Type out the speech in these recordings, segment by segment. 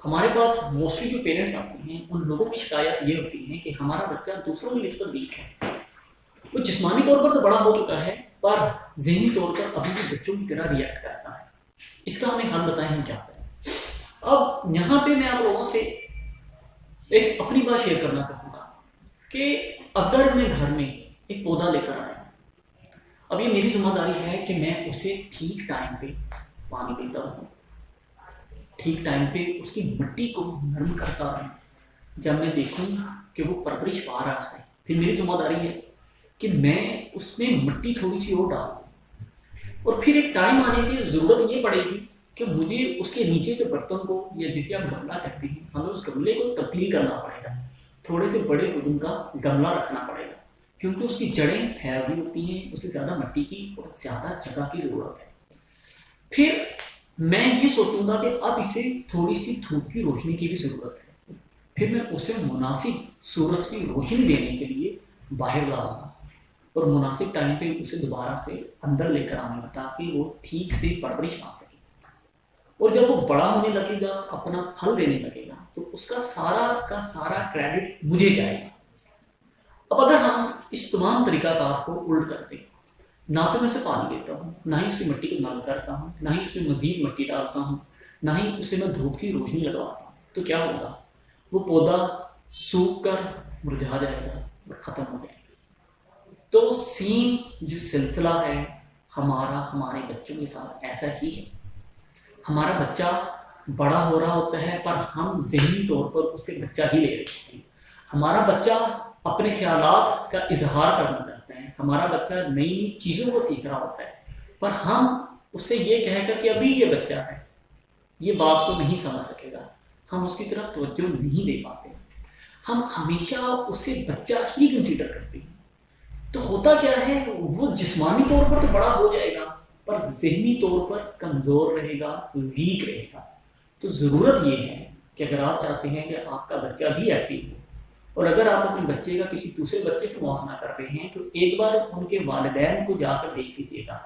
ہمارے پاس موسٹلی جو پیرنٹس آتے ہیں ان لوگوں کی شکایت یہ ہوتی ہے کہ ہمارا بچہ دوسروں کی نسبت ویک ہے. وہ جسمانی طور پر تو بڑا ہو چکا ہے پر ذہنی طور پر ابھی بھی بچوں کی طرح ریئیکٹ کرتا ہے. اس کا ہمیں حل بتائیں ہم کیا کریں. اب یہاں پہ میں آپ لوگوں سے ایک اپنی بات شیئر کرنا چاہوں گا کہ اگر میں گھر میں ایک پودا لے کر آیا، اب یہ میری ذمہ داری ہے کہ میں اسے ٹھیک ٹائم پہ پانی دیتا ہوں، ٹھیک ٹائم پہ اس کی مٹی کو نرم کرتا ہوں. جب میں دیکھوں کہ وہ پرورش پا رہا ہے پھر میری ذمہ داری ہے کہ میں اس میں مٹی تھوڑی سی اور ڈال دوں. اور پھر ایک ٹائم آنے کی ضرورت یہ پڑے گی کہ مجھے اس کے نیچے کے برتن کو یا جسے آپ گملہ کہتے ہیں ہمیں اس گملے کو تبدیل کرنا پڑے گا، تھوڑے سے بڑے وزن کا گملہ رکھنا پڑے گا کیونکہ اس کی جڑیں پھیلی ہوتی ہیں، اسے زیادہ مٹی کی اور زیادہ جگہ کی ضرورت ہے. پھر میں یہ سوچوں گا کہ اب اسے تھوڑی سی دھوپ کی روشنی کی بھی ضرورت ہے. پھر میں اسے مناسب سورج کی روشنی دینے کے لیے باہر لاؤں گا اور مناسب ٹائم پہ اسے دوبارہ سے اندر لے کر آؤں گا تاکہ وہ ٹھیک سے پرورش پا سکے. اور جب وہ بڑا ہونے لگے گا، اپنا پھل دینے لگے گا، تو اس کا سارا کریڈٹ مجھے جائے گا. اب اگر ہم اس تمام طریقہ کار کو الٹ کرتے، نہ تو میں اسے پانی دیتا ہوں، نہ ہی اس کی مٹی کو نرم کرتا ہوں، نہ ہی اس میں مزید مٹی ڈالتا ہوں، نہ ہی اسے میں دھوپ کی روشنی لگواتا ہوں، تو کیا ہوگا؟ وہ پودا سوکھ کر مرجھا جائے گا اور ختم ہو جائے گا. تو سیم جو سلسلہ ہے ہمارے بچوں کے ساتھ ایسا ہی ہے. ہمارا بچہ بڑا ہو رہا ہوتا ہے پر ہم ذہنی طور پر اسے بچہ ہی لے رہے ہیں. ہمارا بچہ اپنے خیالات کا اظہار کرنا چاہتا ہے، ہمارا بچہ نئی چیزوں کو سیکھ رہا ہوتا ہے پر ہم اسے یہ کہہ کر کہ ابھی یہ بچہ ہے، یہ بات کو نہیں سمجھ سکے گا، ہم اس کی طرف توجہ نہیں دے پاتے. ہم ہمیشہ اسے بچہ ہی کنسیڈر کرتے ہیں. تو ہوتا کیا ہے، وہ جسمانی طور پر تو بڑا ہو جائے گا پر ذہنی طور پر کمزور رہے گا، ویک رہے گا. تو ضرورت یہ ہے کہ اگر آپ چاہتے ہیں کہ آپ کا بچہ بھی ایکٹیو ہو، اور اگر آپ اپنے بچے کا کسی دوسرے بچے سے موازنہ کر رہے ہیں تو ایک بار ان کے والدین کو جا کر دیکھ لیجیے گا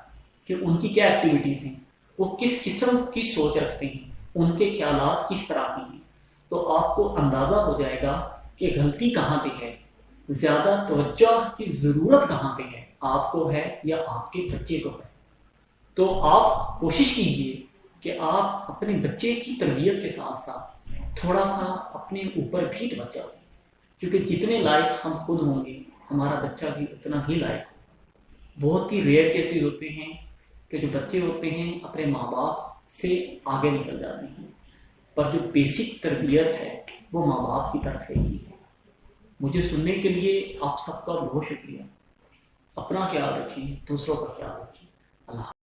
کہ ان کی کیا ایکٹیویٹیز ہیں، وہ کس قسم کی سوچ رکھتے ہیں، ان کے خیالات کس طرح کے ہیں. تو آپ کو اندازہ ہو جائے گا کہ غلطی کہاں پہ ہے، زیادہ توجہ کی ضرورت کہاں پہ ہے، آپ کو ہے یا آپ کے بچے کو ہے. تو آپ کوشش کیجئے کہ آپ اپنے بچے کی تربیت کے ساتھ ساتھ تھوڑا سا اپنے اوپر بھی توجہ دیں، کیونکہ جتنے لائق ہم خود ہوں گے ہمارا بچہ بھی اتنا ہی لائق ہو. بہت ہی ریئر کیسز ہوتے ہیں کہ جو بچے ہوتے ہیں اپنے ماں باپ سے آگے نکل جاتے ہیں، پر جو بیسک تربیت ہے وہ ماں باپ کی طرف سے ہی ہے. مجھے سننے کے لیے آپ سب کا بہت شکریہ. اپنا خیال رکھیں، دوسروں کا خیال رکھیں. اللہ